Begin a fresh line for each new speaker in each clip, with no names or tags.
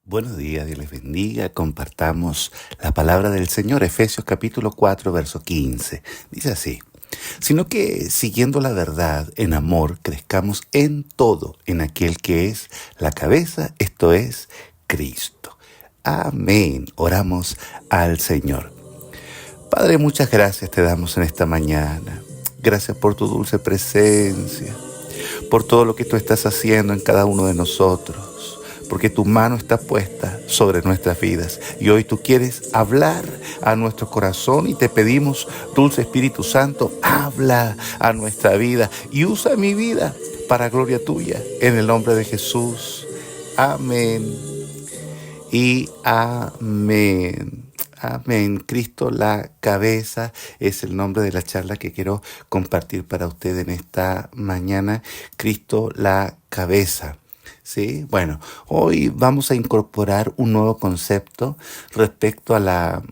Buenos días, Dios les bendiga. Compartamos la palabra del Señor, Efesios capítulo 4, verso 15. Dice así: sino que siguiendo la verdad en amor, crezcamos en todo en aquel que es la cabeza, esto es Cristo. Amén. Oramos al Señor. Padre, muchas gracias te damos en esta mañana. Gracias por tu dulce presencia, por todo lo que tú estás haciendo en cada uno de nosotros, porque tu mano está puesta sobre nuestras vidas y hoy tú quieres hablar a nuestro corazón y te pedimos, dulce Espíritu Santo, habla a nuestra vida y usa mi vida para gloria tuya, en el nombre de Jesús. Amén y amén. Amén. Cristo la cabeza es el nombre de la charla que quiero compartir para usted en esta mañana. Cristo la cabeza. ¿Sí? Bueno, hoy vamos a incorporar un nuevo concepto respecto a la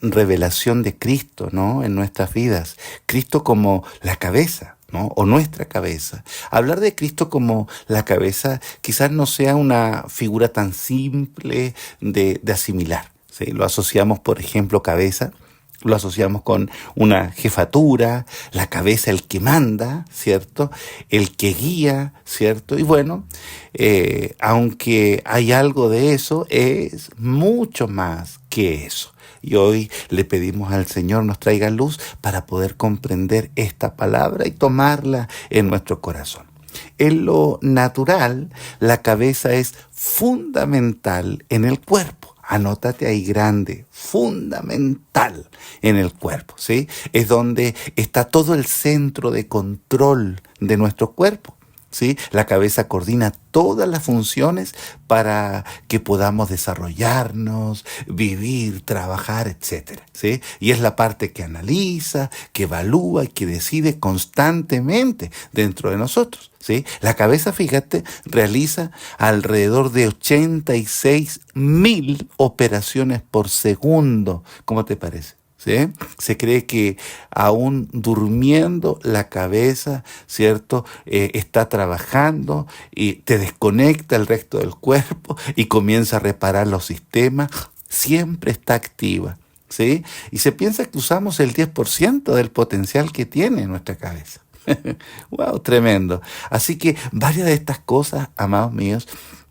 revelación de Cristo, ¿no? En nuestras vidas. Cristo como la cabeza, ¿no? O nuestra cabeza. Hablar de Cristo como la cabeza quizás no sea una figura tan simple de asimilar. ¿Sí? Lo asociamos, por ejemplo, cabeza. Lo asociamos con una jefatura, la cabeza, el que manda, ¿cierto? El que guía, ¿cierto? Y bueno, aunque hay algo de eso, es mucho más que eso. Y hoy le pedimos al Señor nos traiga luz para poder comprender esta palabra y tomarla en nuestro corazón. En lo natural, la cabeza es fundamental en el cuerpo. Anótate ahí grande, fundamental en el cuerpo, ¿sí? Es donde está todo el centro de control de nuestro cuerpo, ¿sí? La cabeza coordina todas las funciones para que podamos desarrollarnos, vivir, trabajar, etcétera, ¿sí? Y es la parte que analiza, que evalúa y que decide constantemente dentro de nosotros, ¿sí? La cabeza, fíjate, realiza alrededor de 86.000 operaciones por segundo. ¿Cómo te parece? ¿Sí? Se cree que aún durmiendo la cabeza, ¿cierto? Está trabajando y te desconecta el resto del cuerpo y comienza a reparar los sistemas. Siempre está activa, ¿sí? Y se piensa que usamos el 10% del potencial que tiene nuestra cabeza. ¡Wow! Tremendo. Así que varias de estas cosas, amados míos,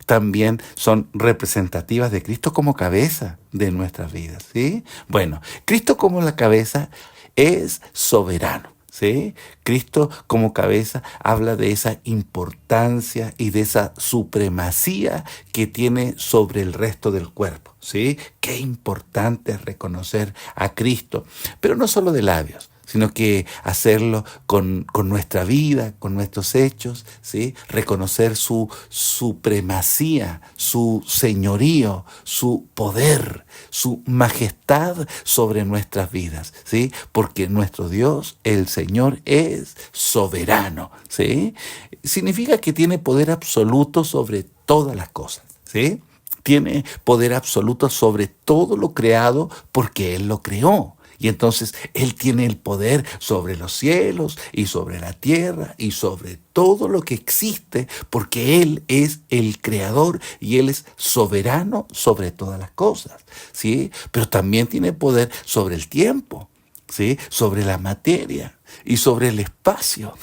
también son representativas de Cristo como cabeza de nuestras vidas, ¿sí? Bueno, Cristo como la cabeza es soberano, ¿sí? Cristo como cabeza habla de esa importancia y de esa supremacía que tiene sobre el resto del cuerpo, ¿sí? Qué importante es reconocer a Cristo, pero no solo de labios, sino que hacerlo con nuestra vida, con nuestros hechos, ¿sí? Reconocer su supremacía, su señorío, su poder, su majestad sobre nuestras vidas, ¿sí? Porque nuestro Dios, el Señor, es soberano, ¿sí? Significa que tiene poder absoluto sobre todas las cosas, ¿sí? Tiene poder absoluto sobre todo lo creado porque Él lo creó. Y entonces Él tiene el poder sobre los cielos y sobre la tierra y sobre todo lo que existe, porque Él es el creador y Él es soberano sobre todas las cosas, ¿sí? Pero también tiene poder sobre el tiempo, ¿sí? Sobre la materia y sobre el espacio.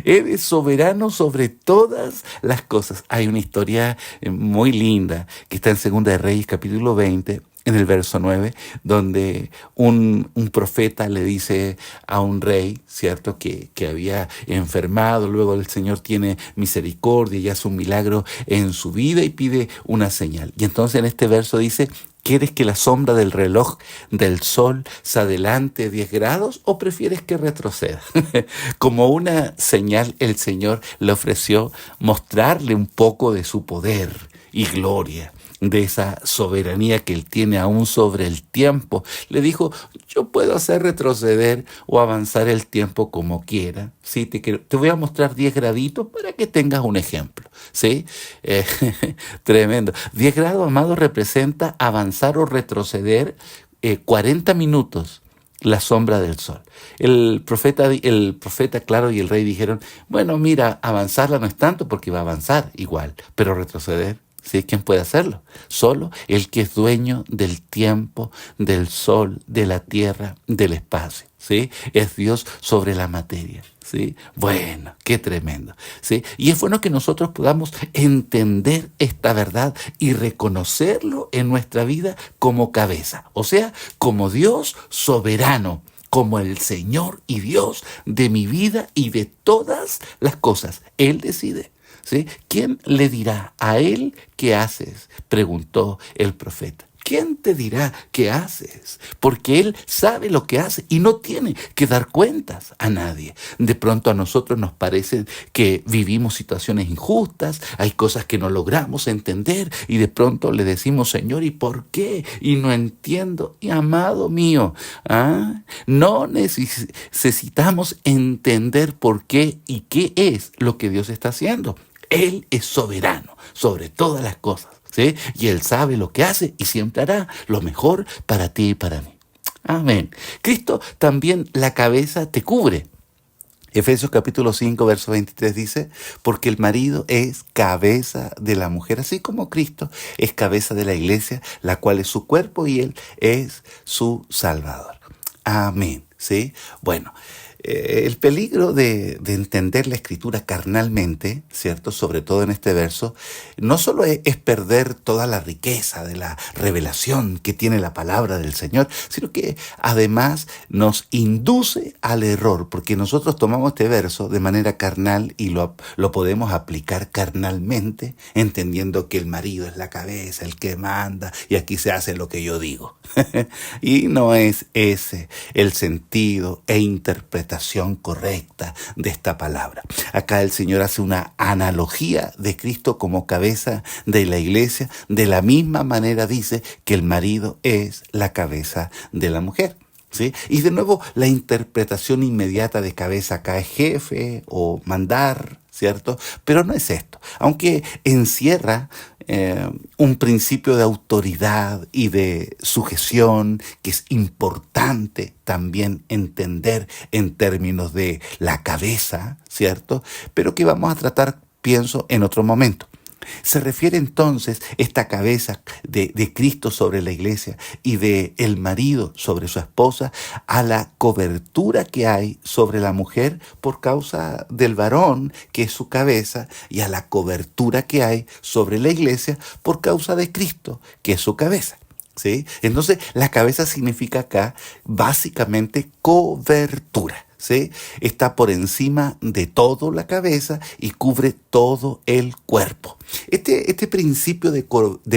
Él es soberano sobre todas las cosas. Hay una historia muy linda que está en Segunda de Reyes, capítulo 20, en el verso 9, donde un profeta le dice a un rey, ¿cierto?, que había enfermado, luego el Señor tiene misericordia y hace un milagro en su vida y pide una señal. Y entonces en este verso dice: ¿quieres que la sombra del reloj del sol se adelante 10 grados o prefieres que retroceda? Como una señal, el Señor le ofreció mostrarle un poco de su poder y gloria, de esa soberanía que Él tiene aún sobre el tiempo. Le dijo: yo puedo hacer retroceder o avanzar el tiempo como quiera. Sí, te voy a mostrar 10 graditos para que tengas un ejemplo. ¿Sí? Tremendo. 10 grados, amado, representa avanzar o retroceder 40 minutos la sombra del sol. El profeta, claro, y el rey dijeron: bueno, mira, avanzarla no es tanto porque va a avanzar igual, pero retroceder ¿Sí? ¿Quién puede hacerlo? Solo el que es dueño del tiempo, del sol, de la tierra, del espacio. ¿Sí? Es Dios sobre la materia. ¿Sí? Bueno, qué tremendo. ¿Sí? Y es bueno que nosotros podamos entender esta verdad y reconocerlo en nuestra vida como cabeza. O sea, como Dios soberano, como el Señor y Dios de mi vida y de todas las cosas. Él decide. ¿Sí? ¿Quién le dirá a él qué haces? Preguntó el profeta. ¿Quién te dirá qué haces? Porque Él sabe lo que hace y no tiene que dar cuentas a nadie. De pronto a nosotros nos parece que vivimos situaciones injustas, hay cosas que no logramos entender y de pronto le decimos, Señor, ¿y por qué? Y no entiendo. Y amado mío, no necesitamos entender por qué y qué es lo que Dios está haciendo. Él es soberano sobre todas las cosas. ¿Sí? Y Él sabe lo que hace y siempre hará lo mejor para ti y para mí. Amén. Cristo también la cabeza te cubre. Efesios capítulo 5, verso 23 dice, porque el marido es cabeza de la mujer, así como Cristo es cabeza de la iglesia, la cual es su cuerpo y Él es su Salvador. Amén. ¿Sí? Bueno, el peligro de entender la escritura carnalmente, ¿cierto? Sobre todo en este verso, no solo es perder toda la riqueza de la revelación que tiene la palabra del Señor, sino que además nos induce al error, porque nosotros tomamos este verso de manera carnal y lo podemos aplicar carnalmente, entendiendo que el marido es la cabeza, el que manda, y aquí se hace lo que yo digo. Y no es ese el sentido e interpretación correcta de esta palabra. Acá el Señor hace una analogía de Cristo como cabeza de la iglesia. De la misma manera dice que el marido es la cabeza de la mujer. ¿Sí? Y de nuevo la interpretación inmediata de cabeza acá es jefe o mandar, ¿cierto? Pero no es esto, aunque encierra un principio de autoridad y de sujeción que es importante también entender en términos de la cabeza, ¿cierto? Pero que vamos a tratar, pienso, en otro momento. Se refiere entonces esta cabeza de Cristo sobre la iglesia y de el marido sobre su esposa a la cobertura que hay sobre la mujer por causa del varón que es su cabeza y a la cobertura que hay sobre la iglesia por causa de Cristo que es su cabeza. ¿Sí? Entonces la cabeza significa acá básicamente cobertura. ¿Sí? Está por encima de todo la cabeza y cubre todo el cuerpo. Este principio de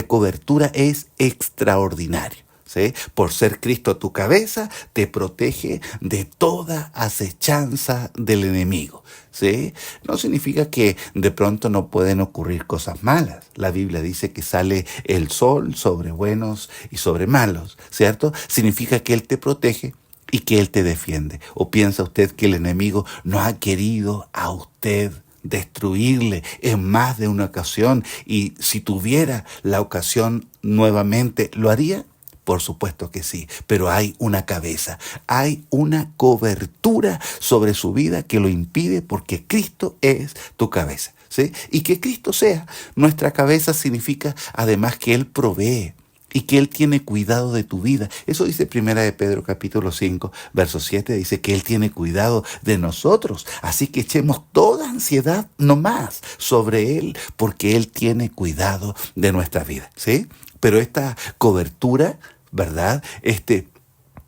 cobertura es extraordinario. ¿Sí? Por ser Cristo tu cabeza, te protege de toda acechanza del enemigo. ¿Sí? No significa que de pronto no pueden ocurrir cosas malas. La Biblia dice que sale el sol sobre buenos y sobre malos, ¿cierto? Significa que Él te protege y que Él te defiende. ¿O piensa usted que el enemigo no ha querido a usted destruirle en más de una ocasión? Y si tuviera la ocasión nuevamente, ¿lo haría? Por supuesto que sí, pero hay una cabeza, hay una cobertura sobre su vida que lo impide porque Cristo es tu cabeza. ¿Sí? Y que Cristo sea nuestra cabeza significa además que Él provee y que Él tiene cuidado de tu vida. Eso dice Primera de Pedro capítulo 5, verso 7, dice que Él tiene cuidado de nosotros. Así que echemos toda ansiedad no más sobre Él, porque Él tiene cuidado de nuestra vida. ¿Sí? Pero esta cobertura, ¿verdad? Este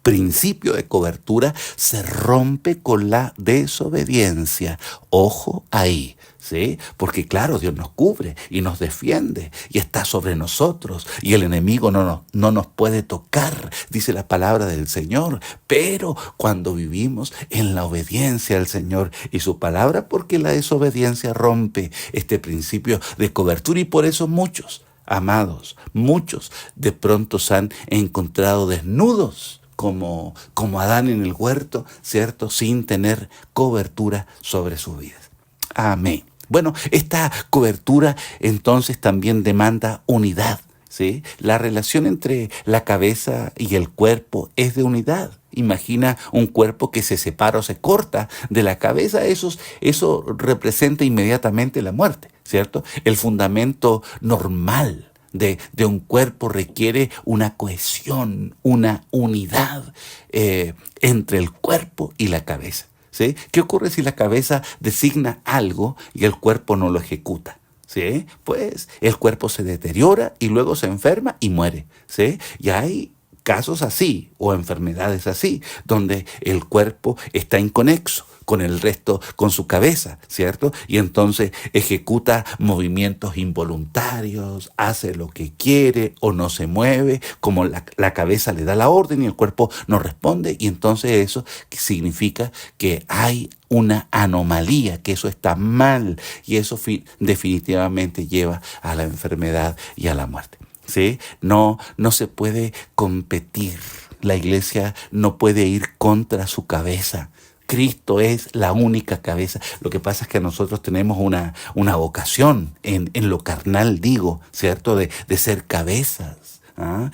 principio de cobertura se rompe con la desobediencia. Ojo ahí, ¿sí? Porque claro, Dios nos cubre y nos defiende y está sobre nosotros y el enemigo no nos puede tocar, dice la palabra del Señor. Pero cuando vivimos en la obediencia al Señor y su palabra, porque la desobediencia rompe este principio de cobertura y por eso muchos, amados, muchos de pronto se han encontrado desnudos, como Adán en el huerto, ¿cierto? Sin tener cobertura sobre sus vidas. Amén. Bueno, esta cobertura entonces también demanda unidad, ¿sí? La relación entre la cabeza y el cuerpo es de unidad. Imagina un cuerpo que se separa o se corta de la cabeza, eso representa inmediatamente la muerte. ¿cierto? El fundamento normal de un cuerpo requiere una cohesión, una unidad entre el cuerpo y la cabeza. ¿Sí? ¿Qué ocurre si la cabeza designa algo y el cuerpo no lo ejecuta? ¿Sí? Pues el cuerpo se deteriora y luego se enferma y muere. ¿Sí? Y hay casos así o enfermedades así, donde el cuerpo está inconexo con el resto, con su cabeza, ¿cierto? Y entonces ejecuta movimientos involuntarios, hace lo que quiere o no se mueve, como la cabeza le da la orden y el cuerpo no responde, y entonces eso significa que hay una anomalía, que eso está mal, y eso definitivamente lleva a la enfermedad y a la muerte. ¿Sí? No se puede competir. La iglesia no puede ir contra su cabeza. Cristo es la única cabeza. Lo que pasa es que nosotros tenemos una vocación en lo carnal, digo, ¿cierto? De ser cabezas. ¿Ah?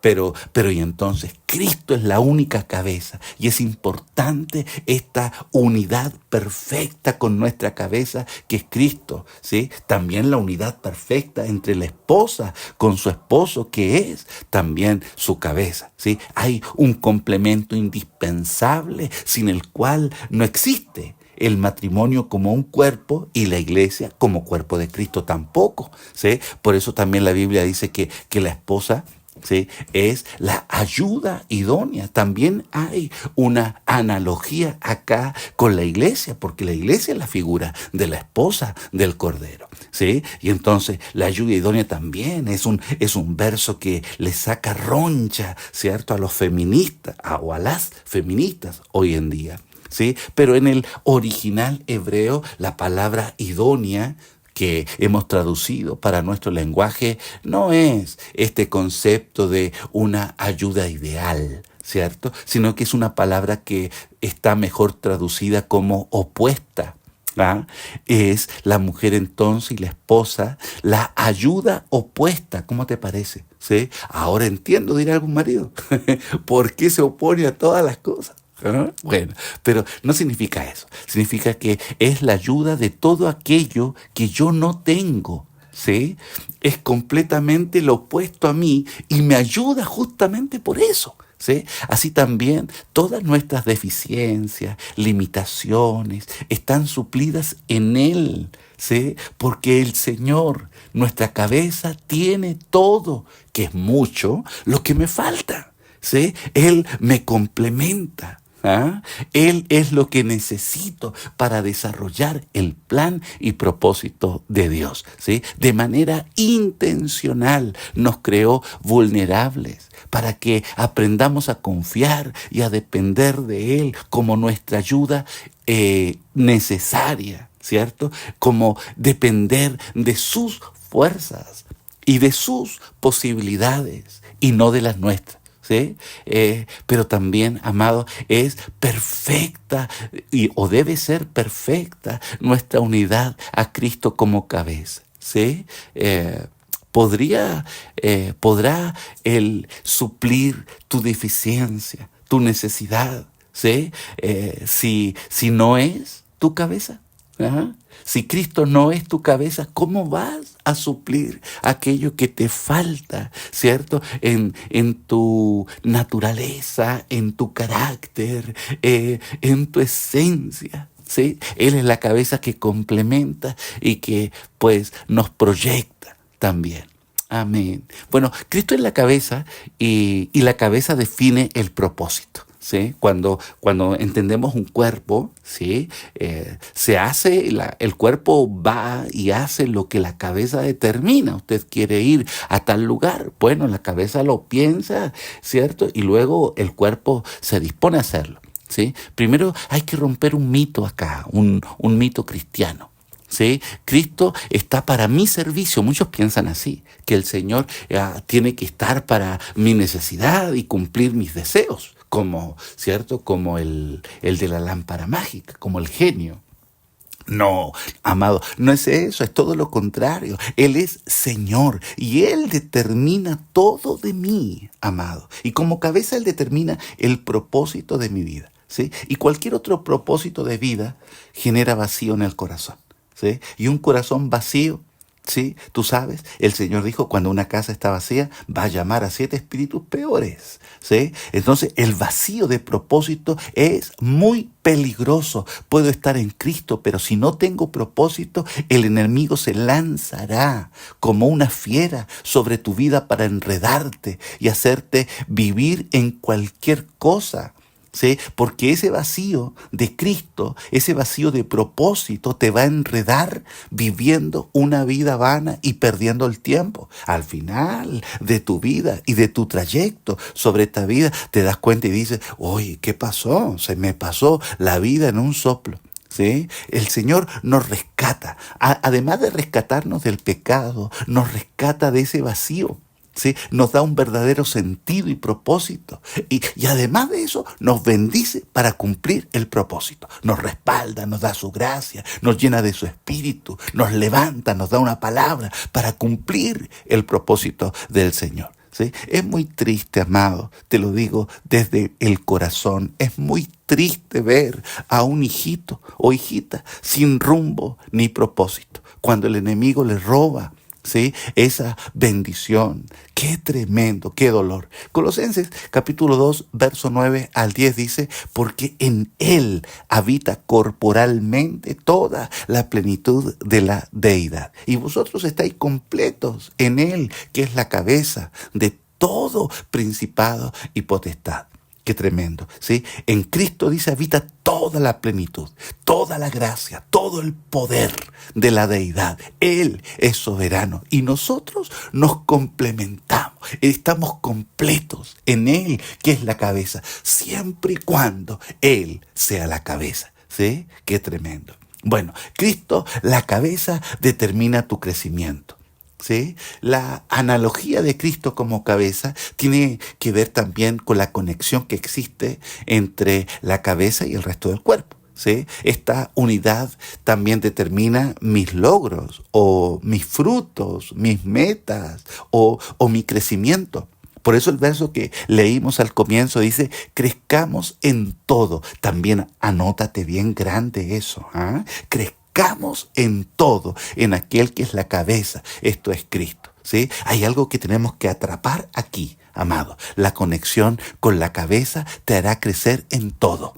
Pero y entonces Cristo es la única cabeza y es importante esta unidad perfecta con nuestra cabeza que es Cristo, ¿sí? También la unidad perfecta entre la esposa con su esposo que es también su cabeza, ¿sí? Hay un complemento indispensable sin el cual no existe el matrimonio como un cuerpo y la iglesia como cuerpo de Cristo tampoco, ¿sí? Por eso también la Biblia dice que la esposa, ¿sí?, es la ayuda idónea. También hay una analogía acá con la iglesia, porque la iglesia es la figura de la esposa del Cordero, ¿sí? Y entonces la ayuda idónea también es un verso que le saca roncha, ¿cierto?, a los feministas o a las feministas hoy en día, ¿sí? Pero en el original hebreo la palabra idónea que hemos traducido para nuestro lenguaje no es este concepto de una ayuda ideal, ¿cierto? Sino que es una palabra que está mejor traducida como opuesta. ¿Ah? Es la mujer entonces y la esposa, la ayuda opuesta. ¿Cómo te parece? ¿Sí? Ahora entiendo, dirá algún marido, ¿por qué se opone a todas las cosas? ¿Ah? Bueno, pero no significa eso. Significa que es la ayuda de todo aquello que yo no tengo, ¿sí? Es completamente lo opuesto a mí y me ayuda justamente por eso, ¿sí? Así también todas nuestras deficiencias, limitaciones, están suplidas en Él, ¿sí? Porque el Señor, nuestra cabeza, tiene todo, que es mucho, lo que me falta, ¿sí? Él me complementa. ¿Ah? Él es lo que necesito para desarrollar el plan y propósito de Dios, ¿sí? De manera intencional nos creó vulnerables para que aprendamos a confiar y a depender de Él como nuestra ayuda necesaria, ¿cierto? Como depender de sus fuerzas y de sus posibilidades y no de las nuestras. ¿Sí? Pero también, amado, es perfecta o debe ser perfecta nuestra unidad a Cristo como cabeza, ¿sí? ¿Podrá Él suplir tu deficiencia, tu necesidad, ¿sí? Si no es tu cabeza. Ajá. Si Cristo no es tu cabeza, ¿cómo vas a suplir aquello que te falta, ¿cierto? En tu naturaleza, en tu carácter, en tu esencia, ¿sí? Él es la cabeza que complementa y que pues nos proyecta también. Amén. Bueno, Cristo es la cabeza y la cabeza define el propósito. ¿Sí? Cuando entendemos un cuerpo, ¿sí? Se hace, el cuerpo va y hace lo que la cabeza determina. Usted quiere ir a tal lugar, bueno, la cabeza lo piensa, ¿cierto? Y luego el cuerpo se dispone a hacerlo, ¿sí? Primero hay que romper un mito acá, un mito cristiano. ¿Sí? Cristo está para mi servicio. Muchos piensan así, que el Señor tiene que estar para mi necesidad y cumplir mis deseos, como, ¿cierto? Como el de la lámpara mágica, como el genio. No, amado, no es eso, es todo lo contrario. Él es Señor y Él determina todo de mí, amado. Y como cabeza Él determina el propósito de mi vida, ¿sí? Y cualquier otro propósito de vida genera vacío en el corazón. ¿sí? Y un corazón vacío, ¿sí? Tú sabes, el Señor dijo, cuando una casa está vacía, va a llamar a 7 espíritus peores, ¿sí? Entonces, el vacío de propósito es muy peligroso. Puedo estar en Cristo, pero si no tengo propósito, el enemigo se lanzará como una fiera sobre tu vida para enredarte y hacerte vivir en cualquier cosa. ¿Sí? Porque ese vacío de Cristo, ese vacío de propósito te va a enredar viviendo una vida vana y perdiendo el tiempo. Al final de tu vida y de tu trayecto sobre esta vida te das cuenta y dices, oye, ¿qué pasó? Se me pasó la vida en un soplo. ¿Sí? El Señor nos rescata. Además de rescatarnos del pecado, nos rescata de ese vacío. ¿Sí? Nos da un verdadero sentido y propósito. Y además de eso, nos bendice para cumplir el propósito. Nos respalda, nos da su gracia, nos llena de su espíritu, nos levanta, nos da una palabra para cumplir el propósito del Señor. ¿Sí? Es muy triste, amado, te lo digo desde el corazón, es muy triste ver a un hijito o hijita sin rumbo ni propósito, cuando el enemigo le roba, ¿sí? Esa bendición. Qué tremendo, qué dolor. Colosenses capítulo 2, verso 9 al 10 dice, porque en Él habita corporalmente toda la plenitud de la deidad. Y vosotros estáis completos en Él, que es la cabeza de todo principado y potestad. Qué tremendo, ¿sí? En Cristo dice habita toda la plenitud, toda la gracia, todo el poder de la deidad. Él es soberano y nosotros nos complementamos. Estamos completos en Él, que es la cabeza, siempre y cuando Él sea la cabeza, ¿sí? Qué tremendo. Bueno, Cristo, la cabeza, determina tu crecimiento. ¿Sí? La analogía de Cristo como cabeza tiene que ver también con la conexión que existe entre la cabeza y el resto del cuerpo. ¿Sí? Esta unidad también determina mis logros o mis frutos, mis metas o mi crecimiento. Por eso el verso que leímos al comienzo dice, crezcamos en todo. También anótate bien grande eso. Crezcamos en todo, en aquel que es la cabeza. Esto es Cristo. ¿Sí? Hay algo que tenemos que atrapar aquí, amado. La conexión con la cabeza te hará crecer en todo.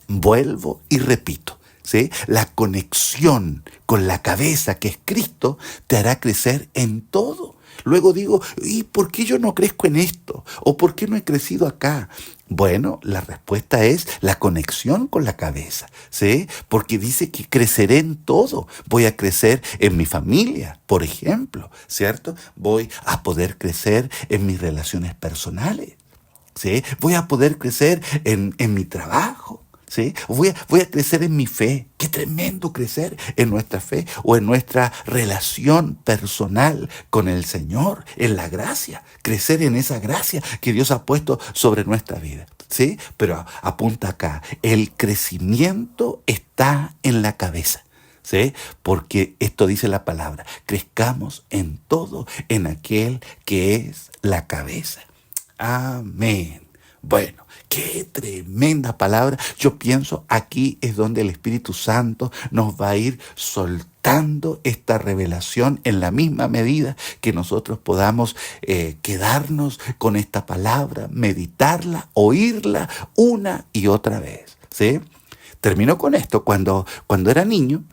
Vuelvo y repito. ¿Sí? La conexión con la cabeza, que es Cristo, te hará crecer en todo. Luego digo, ¿y por qué yo no crezco en esto? ¿O por qué no he crecido acá? Bueno, la respuesta es la conexión con la cabeza, ¿sí? Porque dice que creceré en todo. Voy a crecer en mi familia, por ejemplo, ¿cierto? Voy a poder crecer en mis relaciones personales, ¿sí? Voy a poder crecer en mi trabajo. ¿Sí? Voy a crecer en mi fe. Qué tremendo crecer en nuestra fe o en nuestra relación personal con el Señor, en la gracia. Crecer en esa gracia que Dios ha puesto sobre nuestra vida. ¿Sí? Pero apunta acá, el crecimiento está en la cabeza. ¿Sí? Porque esto dice la palabra, crezcamos en todo en aquel que es la cabeza. Amén. Bueno, qué tremenda palabra. Yo pienso aquí es donde el Espíritu Santo nos va a ir soltando esta revelación en la misma medida que nosotros podamos quedarnos con esta palabra, meditarla, oírla una y otra vez. ¿Sí? Termino con esto. Cuando era niño,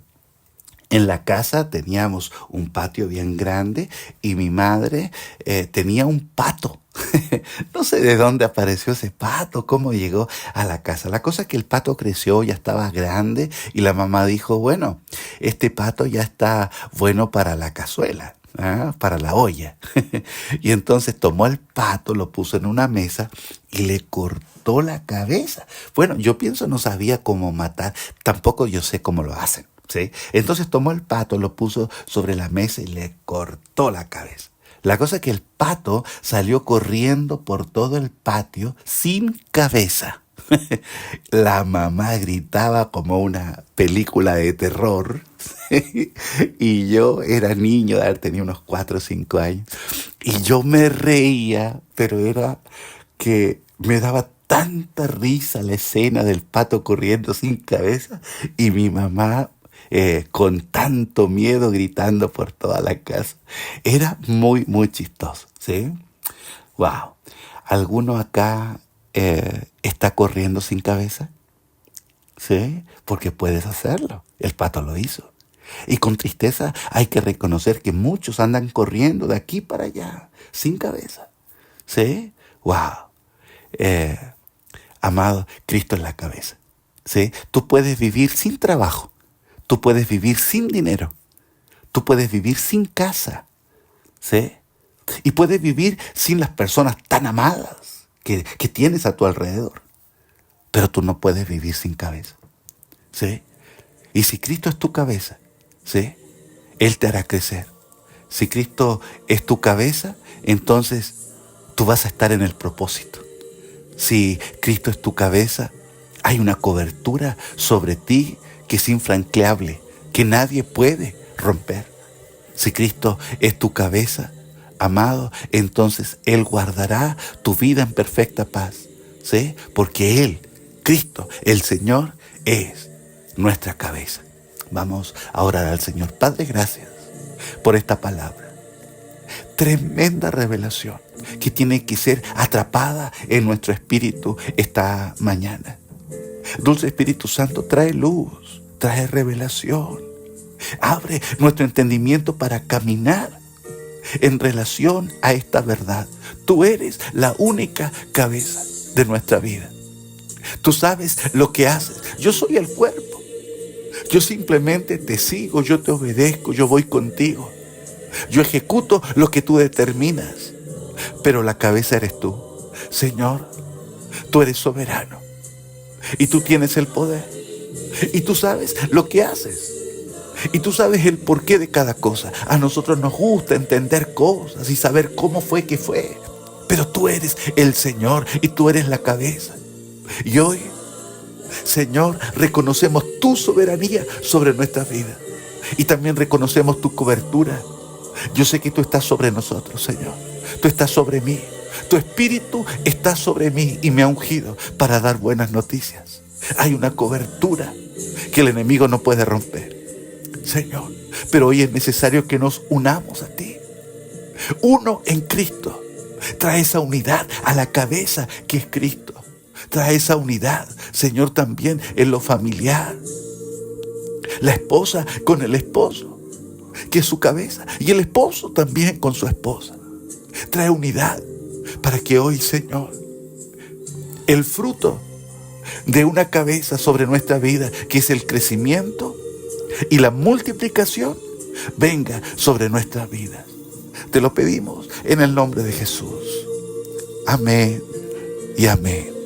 en la casa teníamos un patio bien grande y mi madre tenía un pato. No sé de dónde apareció ese pato, cómo llegó a la casa. La cosa es que el pato creció, ya estaba grande y la mamá dijo, bueno, este pato ya está bueno para la cazuela. Para la olla. Y entonces tomó el pato, lo puso en una mesa y le cortó la cabeza. Bueno, yo pienso no sabía cómo matar, tampoco yo sé cómo lo hacen. ¿Sí? Entonces tomó el pato, lo puso sobre la mesa y le cortó la cabeza. La cosa es que el pato salió corriendo por todo el patio sin cabeza. La mamá gritaba como una película de terror. Y yo era niño, tenía unos 4 o 5 años. Y yo me reía, pero era que me daba tanta risa la escena del pato corriendo sin cabeza. Y mi mamá con tanto miedo gritando por toda la casa. Era muy, muy chistoso, ¿sí? Wow. ¿Alguno acá está corriendo sin cabeza? ¿Sí? Porque puedes hacerlo. El pato lo hizo. Y con tristeza hay que reconocer que muchos andan corriendo de aquí para allá, sin cabeza. ¿Sí? ¡Wow! Amado, Cristo es la cabeza. ¿Sí? Tú puedes vivir sin trabajo. Tú puedes vivir sin dinero. Tú puedes vivir sin casa. ¿Sí? Y puedes vivir sin las personas tan amadas que tienes a tu alrededor. Pero tú no puedes vivir sin cabeza. ¿Sí? Y si Cristo es tu cabeza, ¿sí? Él te hará crecer. Si Cristo es tu cabeza, entonces tú vas a estar en el propósito. Si Cristo es tu cabeza, hay una cobertura sobre ti que es infranqueable, que nadie puede romper. Si Cristo es tu cabeza, amado, entonces Él guardará tu vida en perfecta paz, ¿sí? Porque Él, Cristo, el Señor, es nuestra cabeza. Vamos a orar al Señor. Padre, gracias por esta palabra. Tremenda revelación que tiene que ser atrapada en nuestro espíritu esta mañana. Dulce Espíritu Santo, trae luz, trae revelación. Abre nuestro entendimiento para caminar en relación a esta verdad. Tú eres la única cabeza de nuestra vida. Tú sabes lo que haces. Yo soy el cuerpo. Yo simplemente te sigo, yo te obedezco, yo voy contigo. Yo ejecuto lo que tú determinas. Pero la cabeza eres tú. Señor, tú eres soberano. Y tú tienes el poder. Y tú sabes lo que haces. Y tú sabes el porqué de cada cosa. A nosotros nos gusta entender cosas y saber cómo fue que fue. Pero tú eres el Señor y tú eres la cabeza. Y hoy, Señor, reconocemos tu soberanía sobre nuestra vida. Y también reconocemos tu cobertura. Yo sé que tú estás sobre nosotros, Señor. Tú estás sobre mí. Tu espíritu está sobre mí y me ha ungido para dar buenas noticias. Hay una cobertura que el enemigo no puede romper, Señor. Pero hoy es necesario que nos unamos a ti. Uno en Cristo. Trae esa unidad a la cabeza que es Cristo. Trae esa unidad, Señor, también en lo familiar. La esposa con el esposo, que es su cabeza. Y el esposo también con su esposa. Trae unidad para que hoy, Señor, el fruto de una cabeza sobre nuestra vida, que es el crecimiento y la multiplicación, venga sobre nuestras vidas. Te lo pedimos en el nombre de Jesús. Amén y amén.